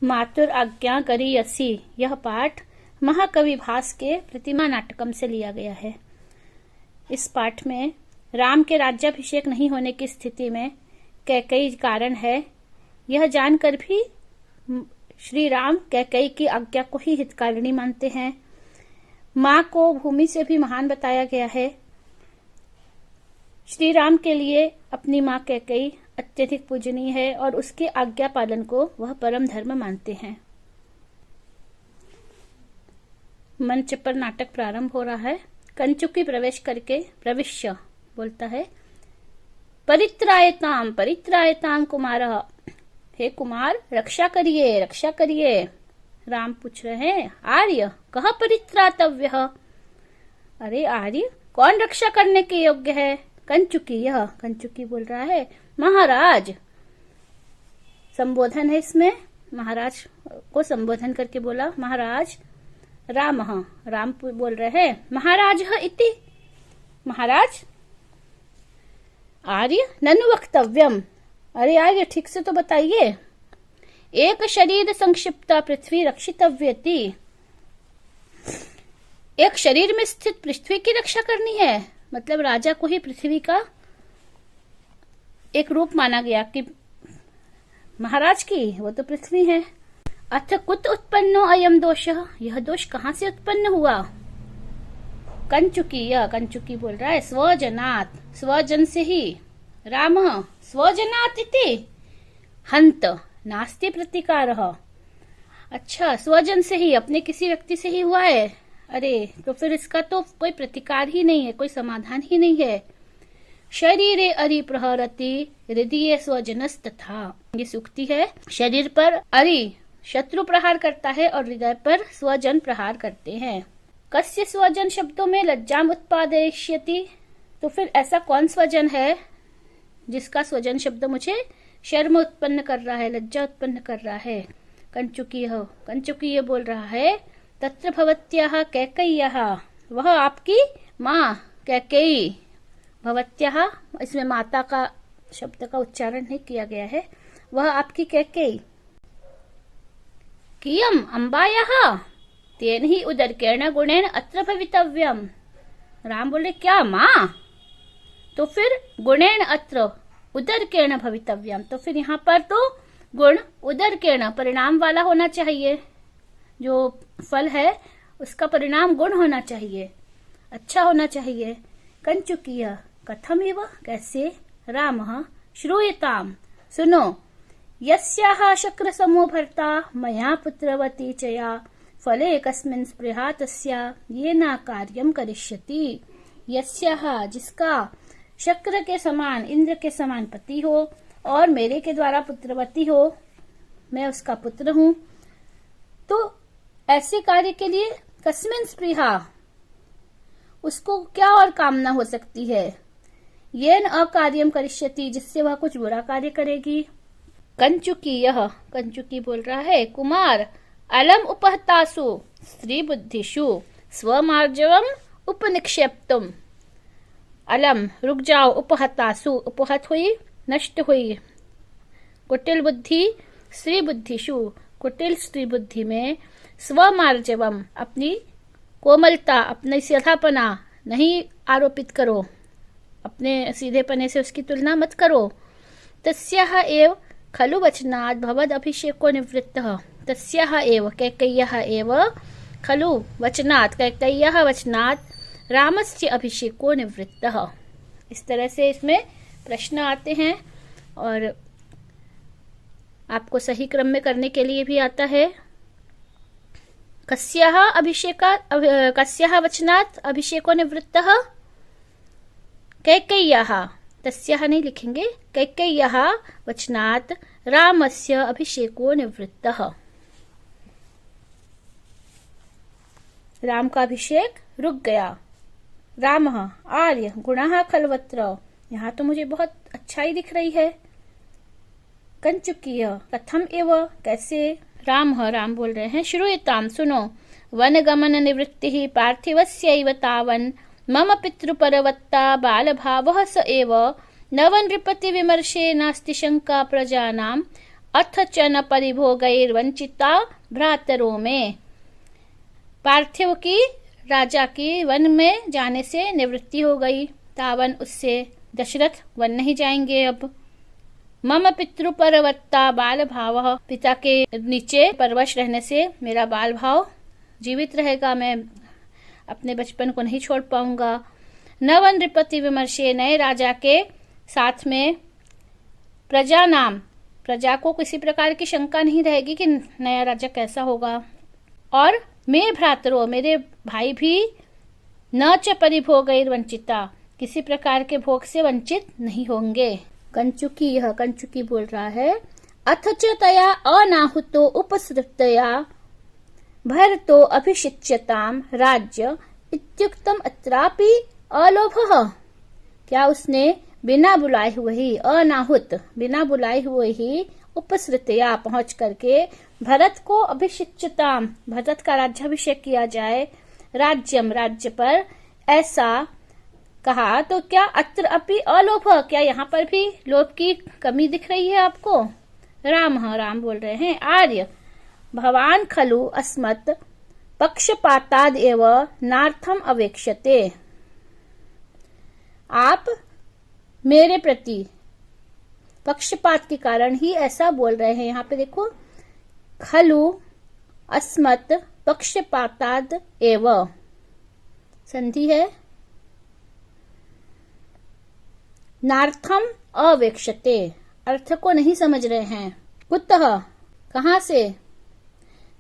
मातुर आज्ञा करियसि। यह पाठ महाकवि भास के प्रतिमा नाटकम से लिया गया है। इस पाठ में राम के राज्याभिषेक नहीं होने की स्थिति में कैकेयी कारण है, यह जानकर भी श्री राम कैकेयी की आज्ञा को ही हितकारिणी मानते हैं। माँ को भूमि से भी महान बताया गया है। श्री राम के लिए अपनी माँ कैकेयी अत्यधिक पूजनीय है और उसके आज्ञा पालन को वह परम धर्म मानते हैं। मंच पर नाटक प्रारंभ हो रहा है। कंचुकी प्रवेश करके प्रविश्य बोलता है, परित्रायताम परित्रायताम कुमारः। हे कुमार, रक्षा करिए रक्षा करिए। राम पूछ रहे हैं, आर्य कह परित्रातव्यः। अरे आर्य, कौन रक्षा करने के योग्य है? कंचुकी, यह कंचुकी बोल रहा है, महाराज। संबोधन है इसमें, महाराज को संबोधन करके बोला, महाराज। राम बोल रहे हैं, महाराज इति। महाराज। आर्य ननु वक्तव्यम। अरे आर्य, ठीक से तो बताइए। एक शरीर संक्षिप्ता पृथ्वी रक्षितव्यति। एक शरीर में स्थित पृथ्वी की रक्षा करनी है, मतलब राजा को ही पृथ्वी का एक रूप माना गया कि महाराज की वो तो पृथ्वी है। अथ कुत उत्पन्नो अयम दोषः। यह दोष कहाँ से उत्पन्न हुआ? कंचुकी बोल रहा है, स्वजनात्, स्वजन से ही। राम स्वजनात् इति हंत नास्ति प्रतिकारः। अच्छा, स्वजन से ही, अपने किसी व्यक्ति से ही हुआ है। अरे तो फिर इसका तो कोई प्रतिकार ही नहीं है, कोई समाधान ही नहीं है। शरीरे अरि प्रहरति हृदये स्वजनस्तथा। ये सूक्ति है। शरीर पर अरि शत्रु प्रहार करता है और हृदय पर स्वजन प्रहार करते हैं। कस्य स्वजन शब्दों में लज्जाम उत्पादयिष्यति। तो फिर ऐसा कौन स्वजन है जिसका स्वजन शब्द मुझे शर्म उत्पन्न कर रहा है, लज्जा उत्पन्न कर रहा है? कंचुकी ये बोल रहा है, तत्र भवत्याः कैकेय्याः। वह आपकी माँ कैकेयी। भवत्याः, इसमें माता का शब्द का उच्चारण नहीं किया गया है। वह आपकी कैकेयी। कियम अम्बायाः तेन ही उदरकेण गुणेन अत्र भवितव्यम। राम बोले, क्या माँ? तो फिर गुणेन अत्र उदरकेण भवितव्यम। तो फिर यहाँ पर तो गुण उदरकेण परिणाम वाला होना चाहिए। जो फल है उसका परिणाम गुण होना चाहिए, अच्छा होना चाहिए। कंचुकीय कथम एव, कैसे? रामः श्रूयताम, सुनो। यस्याः शक्र समो भर्ता मया पुत्रवती चया फले कस्मिन् स्पृहा तस्या येना कार्यम करिष्यति। यस्याः, जिसका शक्र के समान, इंद्र के समान पति हो और मेरे के द्वारा पुत्रवती हो, मैं उसका पुत्र हूं, तो ऐसे कार्य के लिए कस्मिन् स्पृहा, उसको क्या और कामना हो सकती है? येन अकार्यम करिष्यति, जिससे वह कुछ बुरा कार्य करेगी। कंचुकी बोल रहा है, कुमार, अलम उपहतासु स्त्री बुद्धिषु स्वमार्जवम उपनिक्षेप्तुम। अलम, रुक जाओ, उपहतासु, उपहत हुई, नष्ट हुई। कुटिल बुद्धि स्त्री बुद्धिषु, कुटिल स्त्री बुद्धि में। स्वमार्जवम, अपनी कोमलता, अपने सीधापना नहीं आरोपित करो, अपने सीधेपने से उसकी तुलना मत करो। तस्याः एव खलु वचनात् भवद अभिषेको निवृत्तः। तस्याः एव, कैकेय्याः एव, खलु वचनात्, कैकेय्याः वचनात् रामस्य अभिषेको निवृत्तः। इस तरह से इसमें प्रश्न आते हैं और आपको सही क्रम में करने के लिए भी आता है। कस्याः वचनात् अभिषेको निवृत्तः? कैकेय्याः, तस्याः नहीं लिखेंगे, कैकेय्याः वचनात् रामस्य अभिषेको निवृत्तः। राम का अभिषेक रुक गया। रामः आर्य गुणः खलवत्र। यहाँ तो मुझे बहुत अच्छाई दिख रही है। कंचुकीय कथम एव, कैसे? राम बोल रहे हैं, श्रूयताम, सुनो। वनगमन निवृत्तिः पार्थिवस्यैव तावन् मम पितृपरवत्ता बालभावः स एव नवनृपति विमर्शे नास्ति शंका प्रजानाम् अथ च न परिभोगैर्वंचिता भ्रातरों में। पार्थिव की राजा की वन में जाने से निवृत्ति हो गई, तावन उससे दशरथ वन नहीं जाएंगे अब। मम पितृपरवत्ता बाल भाव, पिता के नीचे परवश रहने से मेरा बाल भाव जीवित रहेगा, मैं अपने बचपन को नहीं छोड़ पाऊंगा। नवन नृपति विमर्शे, नए राजा के साथ में प्रजा नाम, प्रजा को किसी प्रकार की शंका नहीं रहेगी कि नया राजा कैसा होगा। और मैं भ्रातरो, मेरे भाई भी न च परिभोगैर्वंचिता, किसी प्रकार के भोग से वंचित नहीं होंगे। कंचुकी, यह कंचुकी बोल रहा है, अथ च तया अनाहुतो उपसृप्तया भरतो अभिषिच्यताम राज्य इत्युक्तम अत्रापि अलोभः। क्या उसने बिना बुलाए हुए ही, अनाहुत बिना बुलाए हुए ही, उपसृतया पहुंच करके भरत को अभिषिच्यताम, भरत का राज्याभिषेक किया जाए, राज्यम राज्य पर, ऐसा कहा तो क्या अत्र अपि अलोभ, क्या यहाँ पर भी लोभ की कमी दिख रही है आपको? राम बोल रहे हैं, आर्य भवान खलु अस्मत् पक्षपाताद एव नार्थम अवेक्ष्यते। आप मेरे प्रति पक्षपात के कारण ही ऐसा बोल रहे हैं। यहाँ पे देखो, खलु अस्मत् पक्षपाताद एव, संधि है, नार्थम अवेक्ष्यते, अर्थ को नहीं समझ रहे हैं। कुतः, कहाँ से?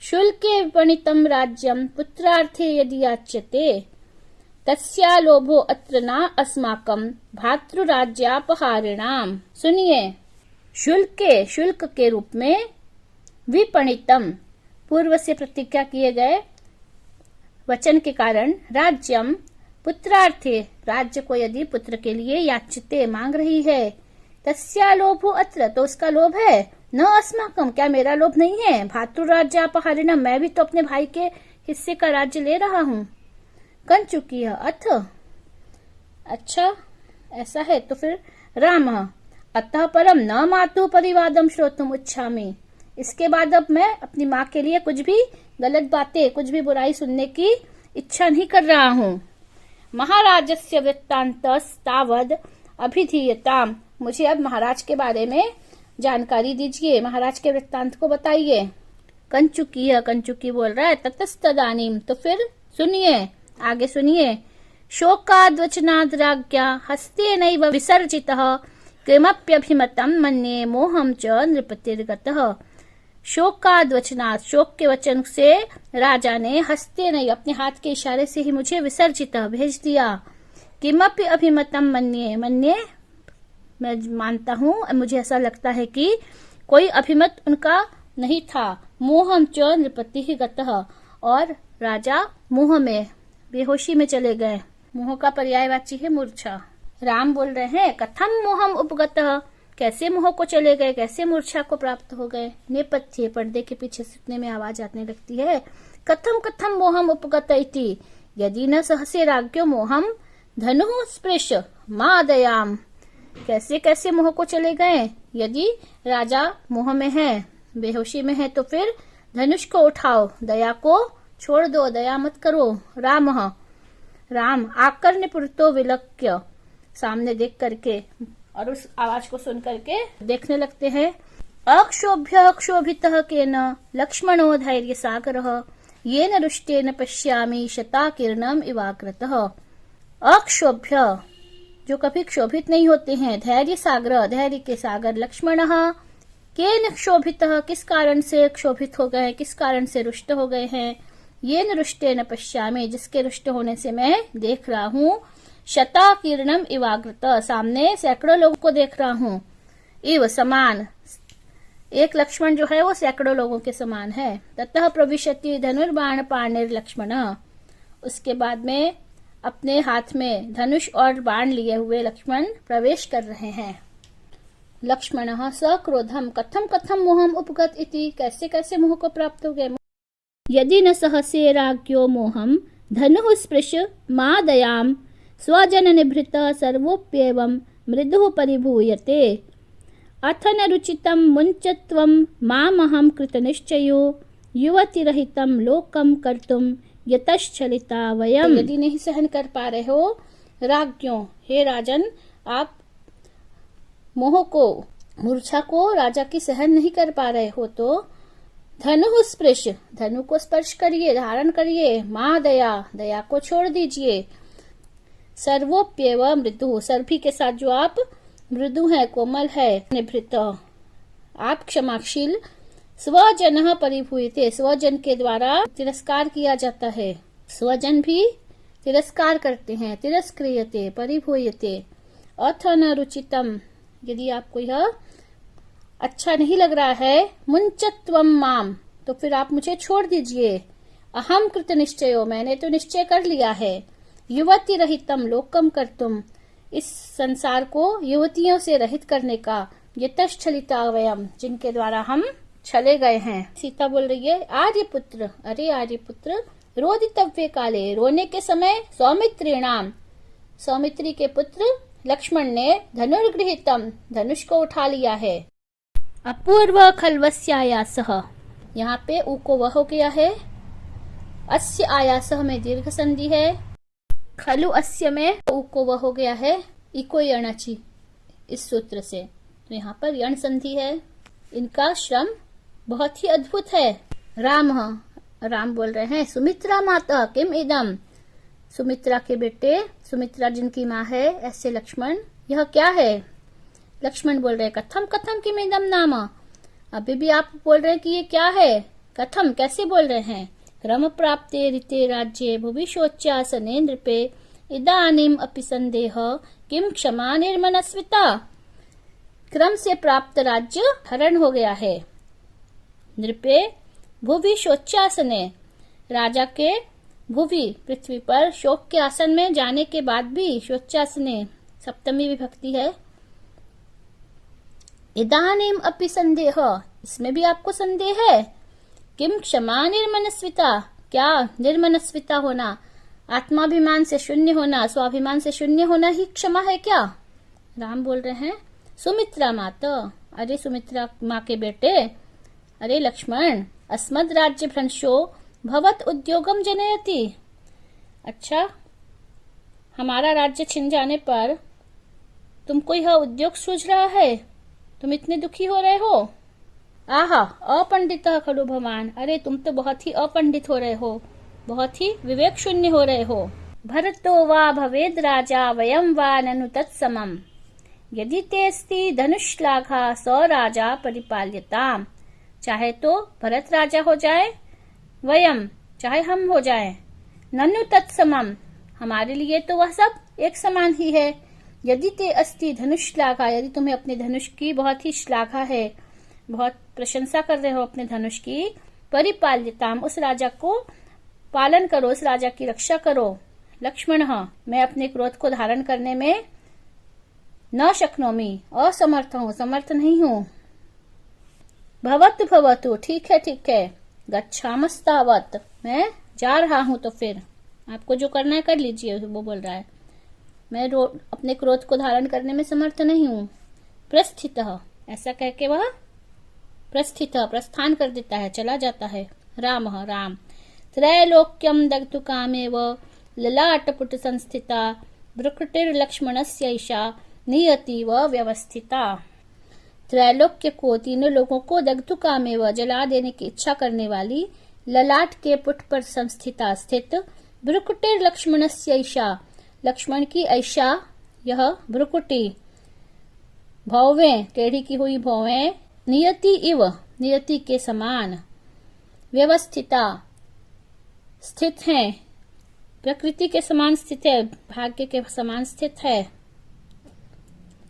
शुल्के विपणितम राज्यम पुत्रार्थे यदि याच्यते तस्या लोभो अत्र न अस्माकं भातृराज्यापहारिणाम। सुनिए, शुल्क के रूप में, विपणितम पूर्व से प्रतिज्ञा किए गए वचन के कारण, राज्यम पुत्रार्थे राज्य को यदि पुत्र के लिए याच्यते मांग रही है, तस्या लोभो अत्र तो उसका लोभ है, न अस्माकम क्या मेरा लोभ नहीं है, भातृराज्यापहारिणम मैं भी तो अपने भाई के हिस्से का राज्य ले रहा हूँ। कंचुकी अथ, अच्छा ऐसा है तो फिर राम, अतः परम न मातु परिवादम श्रोतुम इच्छामि, इसके बाद अब मैं अपनी माँ के लिए कुछ भी गलत बातें, कुछ भी बुराई सुनने की इच्छा नहीं कर रहा हूँ। महाराजस्य वृत्तान्तस्तावद् अभिधीयताम्, मुझे अब महाराज के बारे में जानकारी दीजिए, महाराज के वृत्तांत को बताइए। कंचुकी बोल रहा है, ततस्तदानीम तो फिर सुनिए, आगे सुनिए। शोकाद्वचनाद् राज्ञा हस्तेनैव विसर्जितः किमप्यभिमतं मन्ये मोहं च नृपतिर्गतः। शोकाद्वचनात्, शोक के वचन से राजा ने हस्ते नहीं, अपने हाथ के इशारे से ही मुझे विसर्जित भेज दिया। किमपि अभिमतम मन्ये, मैं मानता हूँ, मुझे ऐसा लगता है कि कोई अभिमत उनका नहीं था। मोहम च नृपति ही गतः, और राजा मोह में, बेहोशी में चले गए। मोह का पर्यायवाची है मूर्छा। राम बोल रहे हैं, कथम मोहम उपगतः, कैसे मोह को चले गए, कैसे मूर्छा को प्राप्त हो गए। नेपथ्य, पर्दे के पीछे सुनने में आवाज आने लगती है। कथम मोहम उपगत इति, यदि न सहसे राज्ञो मोहम धनु स्पृश मादयाम, कैसे कैसे मोह को चले गए। यदि राजा मोह में है, बेहोशी में है, तो फिर धनुष को उठाओ, दया को छोड़ दो, दया मत करो। राम आकर्ण्य पुरतो विलक्ष्य, सामने देख करके और उस आवाज को सुन करके देखने लगते हैं। अक्षोभितः केन लक्ष्मणो धैर्य सागरः येन रुष्टेन पश्यामि शताकीर्णम इवाग्रतः। अक्षोभ्य, जो कभी क्षोभित नहीं होते हैं, धैर्य सागर, धैर्य के सागर, लक्ष्मणः केन क्षोभितः, किस कारण से क्षोभित हो गए, किस कारण से रुष्ट हो गए हैं। येन रुष्टेन पश्यामि, जिसके रुष्ट होने से मैं देख रहा हूँ। शताकीर्णम इवाग्रत, सामने सैकड़ों लोगों को देख रहा हूँ। इव समान, एक लक्ष्मण जो है वो सैकड़ों लोगों के समान है। ततः प्रविशति धनुर्बाण पाणिर लक्ष्मण, उसके बाद में अपने हाथ में धनुष और बाण लिए हुए लक्ष्मण प्रवेश कर रहे हैं। लक्ष्मणः सक्रोधम कथम मोहम उपगत इति, कैसे कैसे मोह को प्राप्त हो गए। यदि न सहसे राज्ञो मोहम धनुः स्पृश मादयाम स्वजन निभृत सर्वोप्येवं मृदुः परिभूयते। अथ न रुचितं मुञ्चत्वं मामहं कृतनिश्चयो युवतिरहितं लोकं कर्तुं यतश्चलिता वयम्। यदि नहीं सहन कर पा रहे हो राज्ञों, हे राजन, आप मोह को, मूर्छा को, राजा की सहन नहीं कर पा रहे हो तो धनु स्पृश, धनु को स्पर्श करिए, धारण करिए। माँ दया, दया को छोड़ दीजिए। सर्वोप्येव मृदु, सर्वी के साथ जो आप मृदु है, कोमल है। निभृत, आप क्षमाशील। स्वजन परिभूयते, स्वजन के द्वारा तिरस्कार किया जाता है। स्वजन भी तिरस्कार करते हैं। तिरस्क्रियते परिभूयते। अथ न रुचितम, यदि आपको यह अच्छा नहीं लग रहा है, मुंचत्वम माम, तो फिर आप मुझे छोड़ दीजिए। अहम कृत निश्चयो, मैंने तो निश्चय कर लिया है। युवती रहितम लोकम करतुम, इस संसार को युवतियों से रहित करने का। यतश्चलिता वयम, जिनके द्वारा हम चले गए हैं। सीता बोल रही है, आर्यपुत्र, अरे आर्यपुत्र, रोदितव्य काले, रोने के समय सौमित्रीणाम, सौमित्री के पुत्र लक्ष्मण ने धनुर्गृहीतम, धनुष को उठा लिया है। अपूर्व खल्वस्यायासः, यहाँ पे उ को वह हो गया है। अस्य आयासः में दीर्घ संधि है। खलु अस्य में उ को वह हो गया है। इको यणाची, इस सूत्र से, तो यहाँ पर यण संधि है। इनका श्रम बहुत ही अद्भुत है। राम, राम बोल रहे हैं, सुमित्रा माता किम इदम, सुमित्रा के बेटे, सुमित्रा जिनकी माँ है, ऐसे लक्ष्मण, यह क्या है। लक्ष्मण बोल रहे हैं, कथम कथम किम इदम नाम, अभी भी आप बोल रहे हैं कि ये क्या है। कथम, कैसे बोल रहे हैं। क्रम प्राप्ते ऋते राज्ये भुविशोच्यासने नृपे इदानीम अपि संदेह किम क्षमा निर्मनस्विता। क्रम से प्राप्त राज्य हरण हो गया है। नृपे भुवि शोच्यासने, राजा के भुवि पृथ्वी पर शोक के आसन में जाने के बाद भी, शोच्यासने सप्तमी विभक्ति है। इदानीम अपि संदेह, इसमें भी आपको संदेह है। किम क्षमा निर्मनस्विता, क्या निर्मनस्विता होना, आत्माभिमान से शून्य होना, स्वाभिमान से शून्य होना ही क्षमा है क्या। राम बोल रहे हैं, सुमित्रा माता, अरे सुमित्रा माँ के बेटे, अरे लक्ष्मण, अस्मद् राज्य भ्रंशो भवत उद्योगम जनयति। अच्छा, हमारा राज्य छिन जाने पर तुमको यह उद्योग सूझ रहा है, तुम इतने दुखी हो रहे हो। आहा अपंडित खलु भवान, अरे तुम तो बहुत ही अपंडित हो रहे हो, बहुत ही विवेक शून्य हो रहे हो। भरतो वा भवेद राजा वयम वा ननु तत्समम, यदि तेस्ति धनुष्लाघा स राजा परिपाल्यताम। चाहे तो भरत राजा हो जाए, वयम चाहे हम हो जाए, ननु तत्समम हमारे लिए तो वह सब एक समान ही है। यदि ते अस्ति धनुष्लाघा, यदि तुम्हें अपने धनुष की बहुत ही श्लाघा है, बहुत प्रशंसा कर रहे हो अपने धनुष की, परिपाल्यताम उस राजा को पालन करो, उस राजा की रक्षा करो। लक्ष्मण, मैं अपने क्रोध को धारण करने में न शक्नोमी, असमर्थ हूँ, समर्थ नहीं हूँ। भवतु भवतु, ठीक है, गच्छामस्तावत, मैं जा रहा हूँ, तो फिर आपको जो करना है कर लीजिए, वो बोल रहा है। मैं अपने क्रोध को धारण करने में समर्थ नहीं हूँ। प्रस्थित, ऐसा कह के वह प्रस्थित, प्रस्थान कर देता है, चला जाता है। राम, राम, त्रैलोक्यम दग्धु कामेव ललाटपुट संस्थिता भ्रुकुटिर्लक्ष्मणस्यैषा नियतिव व्यवस्थिता। त्रैलोक्य को, तीनों लोगों को, दग्धु कामेव जला देने की इच्छा करने वाली, ललाट के पुट पर संस्थिता स्थित, भ्रुकुटिर्लक्ष्मणस्यैषा लक्ष्मण की ऐशा, यह भ्रुकुटी, भौवें टेढ़ी की हुई भौवें, नियति इव नियति के समान, व्यवस्थिता स्थित है, प्रकृति के समान स्थित है, भाग्य के समान स्थित है।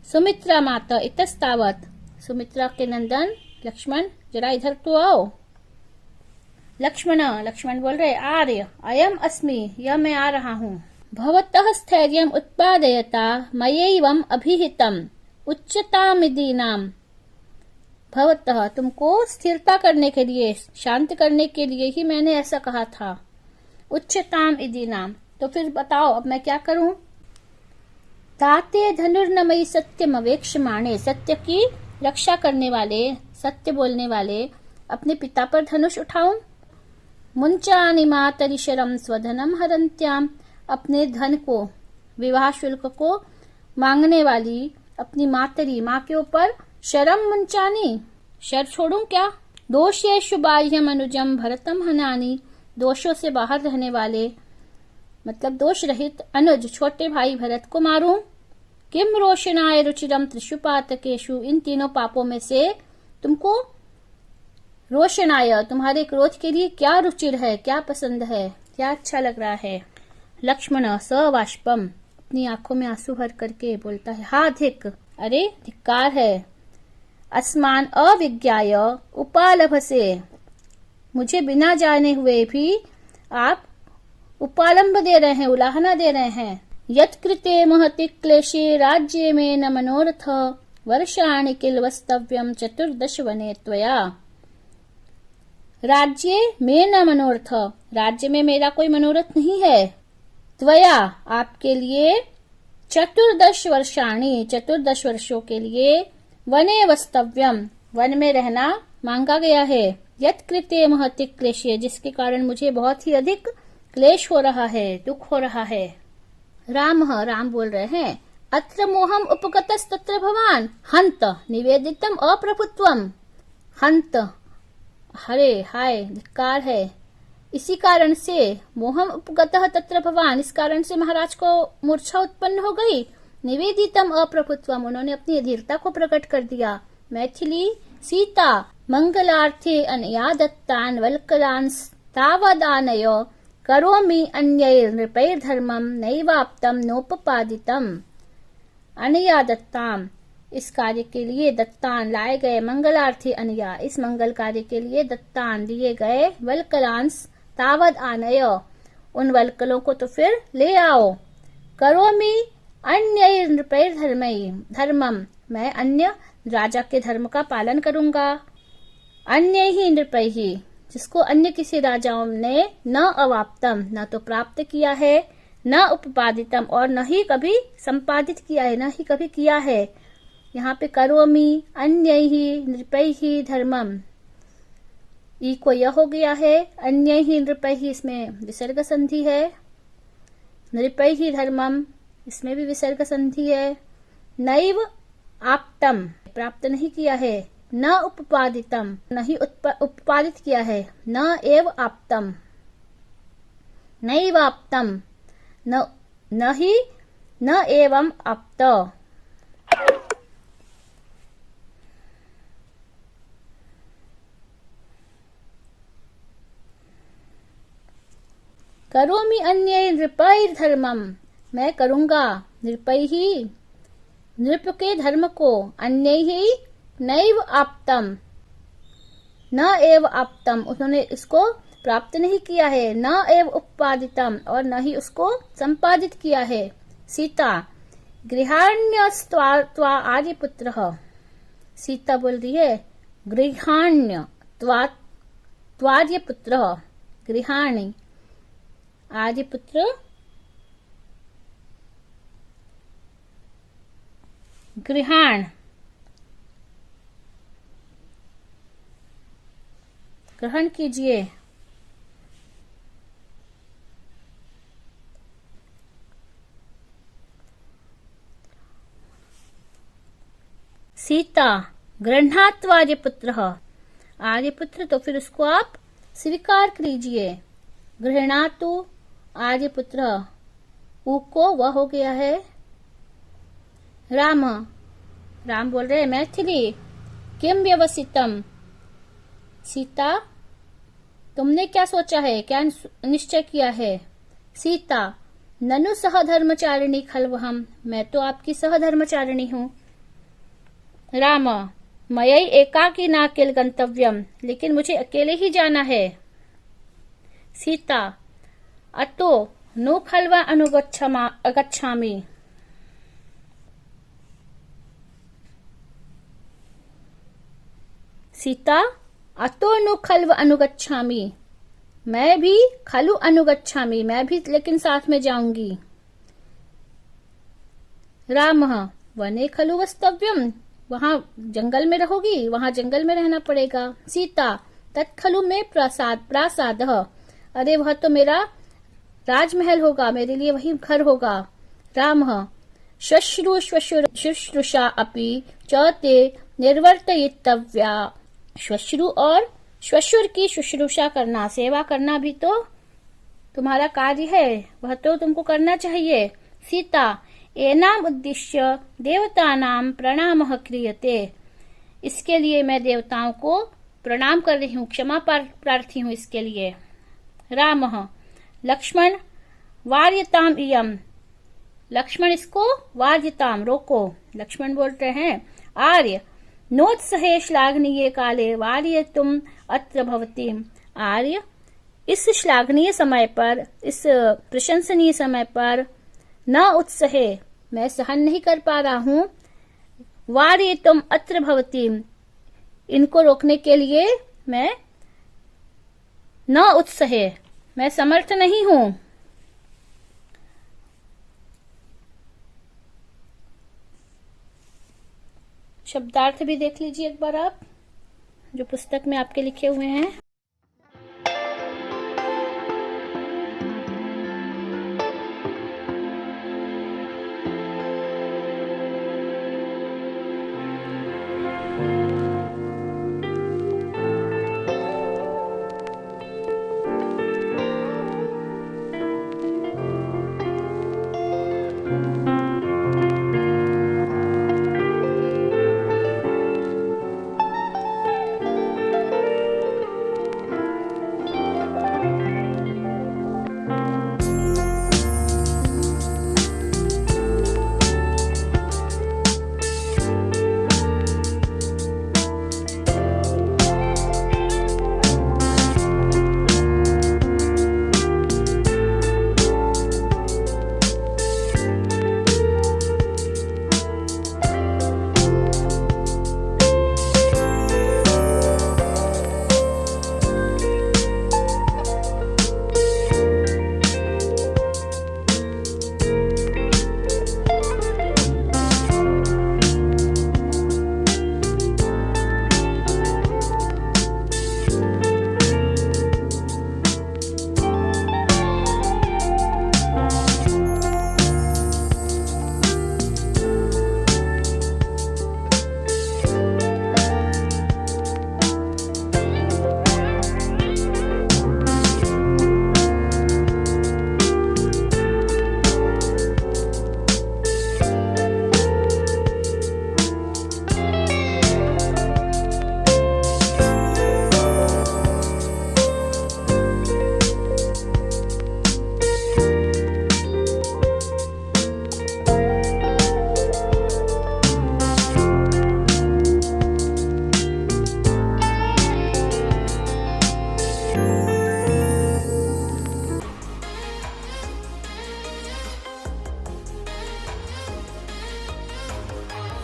सुमित्रा माता इतस्तावत, सुमित्रा के नंदन लक्ष्मण, जरा इधर तो आओ। लक्ष्मण बोल रहे, आर्य अयम अस्मि, यह मैं आ रहा हूँ। भवतः स्थैर्यम उत्पादयता मयैवम अभिहितम उच्चतामिदीनाम। भवतः तुमको स्थिरता करने के लिए, शांत करने के लिए ही मैंने ऐसा कहा था। उच्चताम इदीनाम, तो फिर बताओ अब मैं क्या करूं। ताते धनुर्नमयी सत्यम अवेक्षमाणे, सत्य की रक्षा करने वाले, सत्य बोलने वाले अपने पिता पर धनुष उठाऊं? मुंचानि मातरि शरम स्वधनम हरंत्याम, अपने धन को, विवाह शुल्क को मांगने वाली अपनी मातरी, माँ के ऊपर शरम मुंचानी, शर छोड़ूं क्या? दोषेषु बाह्यम अनुजम भरतम हनानी, दोषों से बाहर रहने वाले मतलब दोष रहित अनुज छोटे भाई भरत को मारूं? किम रोशनाय रुचिरम त्रिशुपातकेषु, इन तीनों पापों में से तुमको रोशनाय, तुम्हारे क्रोध के लिए क्या रुचिर है, क्या पसंद है, क्या अच्छा लग रहा है? लक्ष्मण सवाष्पम, अपनी आंखों में आंसू भर करके बोलता है, हा धिक, अरे धिक्कार है। अस्मान अविज्ञाय उपालभसे, मुझे बिना जाने हुए भी आप उपालंब दे रहे हैं, उलाहना दे रहे हैं। यत्कृते महति क्लेशे राज्ये में न मनोरथ, वर्षाणि किल वस्तव्यम चतुर्दश वने त्वया। राज्ये में न मनोरथ, राज्य में मेरा कोई मनोरथ नहीं है। त्वया, आपके लिए, चतुर्दश वर्षाणि, चतुर्दश वर्षों के लिए, वने वस्तव्यम, वन में रहना मांगा गया है। यत्कृते महति क्लेशे, जिसके कारण मुझे बहुत ही अधिक क्लेश हो रहा है, दुख हो रहा है। राम बोल रहे हैं, अत्र मोहम उपगतस्तत्र भवान हंत निवेदितम अप्रभुत्वम। हंत, हरे हाय, धिक्कार है। इसी कारण से मोहम उपगतः तत्र भवान, इस कारण से महाराज को मूर्छा उत्पन्न हो गई। निवेदितम अप्रभुत्वम, उन्होंने अपनी अधीरता को प्रकट कर दिया। मैथिली सीता मंगलार्थे अनया दत्तान वल्कलांस तावदानय करोमि अन्यैर् नृपैर्धर्मम नैवाप्तम नोपपादितम। अनया दत्ताम, इस कार्य के लिए दत्तान लाए गए, मंगलार्थी अनया, इस मंगल कार्य के लिए दत्तान दिए गए, वल्कलांस तावद आनय, उन वल्कलों को तो फिर ले आओ। करोमि अन्यैर् नृपैर् धर्मम, मैं अन्य राजा के धर्म का पालन करूंगा। अन्य ही नृपै ही, जिसको अन्य किसी राजाओं ने न अवाप्तम, न तो प्राप्त किया है, न उपपादितम, और न ही कभी संपादित किया है, न ही कभी किया है। यहाँ पे करोमि अन्य ही नृपै ही धर्मम, ई को यह हो गया है, अन्य ही नृपै ही, इसमें विसर्ग संधि है। नृपै ही धर्मम, इसमें भी विसर्ग संधि है। नैव आप्तम, प्राप्त नहीं किया है। न उपपादितम, नहीं उपपादित किया है। न एव आप्तम, नैवाप्तम, न ही, न एवं आप्त। करोमि अन्य नृपैर् धर्मम, मैं करूंगा नृपै ही, नृप के धर्म को, अन्य ही, नैव आप्तम, न एव आप्तम, उन्होंने इसको प्राप्त नहीं किया है। न एव उपपादितम, और न ही उसको संपादित किया है। सीता गृहाण्यस्त्वा आर्यपुत्रः, सीता बोल रही है गृहाण्य त्वार्यपुत्रः, गृहाणि आर्यपुत्र, गृहाण, ग्रहण कीजिए। सीता गृह्णात्वा आर्यपुत्र, आर्यपुत्र, तो फिर उसको आप स्वीकार कीजिए। गृह्णातु आर्यपुत्र, ऊ को वह हो गया है। राम बोल रहे मैथिली किम व्यवसितम, सीता तुमने क्या सोचा है, क्या निश्चय किया है। सीता ननु सहधर्मचारिणी खल्वहम, मैं तो आपकी सहधर्मचारिणी हूँ। राम मयि एकाकी ना किल गंतव्यम, लेकिन मुझे अकेले ही जाना है। सीता अतो नु खल्वा अगच्छामि, सीता अतो नु खल्व अनुगच्छामि, मैं भी खलु अनुगच्छामि, मैं भी लेकिन साथ में जाऊंगी। राम वने खलु वस्तव्यम, वहां जंगल में रहोगी, वहां जंगल में रहना पड़ेगा। सीता तत्खलु में प्रासाद, अरे वह तो मेरा राजमहल होगा, मेरे लिए वही घर होगा। राम शुश्रूषा अपि च ते निर्वर्तयितव्या, श्वश्रु और श्वशुर की शुश्रूषा करना, सेवा करना भी तो तुम्हारा कार्य है, वह तो तुमको करना चाहिए। सीता एनाम उद्दिश्य देवतानां प्रणामः क्रियते, इसके लिए मैं देवताओं को प्रणाम कर रही हूँ, क्षमा प्रार्थी हूँ इसके लिए। राम लक्ष्मण वार्यताम इयम, लक्ष्मण इसको वार्यताम रोको। लक्ष्मण बोलते हैं आर्य नोत्सहे श्लाघनीय काले वार्य तुम अत्र भवती, आर्य इस श्लाघनीय समय पर, इस प्रशंसनीय समय पर, न उत्सहे मैं सहन नहीं कर पा रहा हूं, वार्य तुम अत्र भवती इनको रोकने के लिए मैं न उत्सहे मैं समर्थ नहीं हूं। शब्दार्थ भी देख लीजिए एक बार आप, जो पुस्तक में आपके लिखे हुए हैं।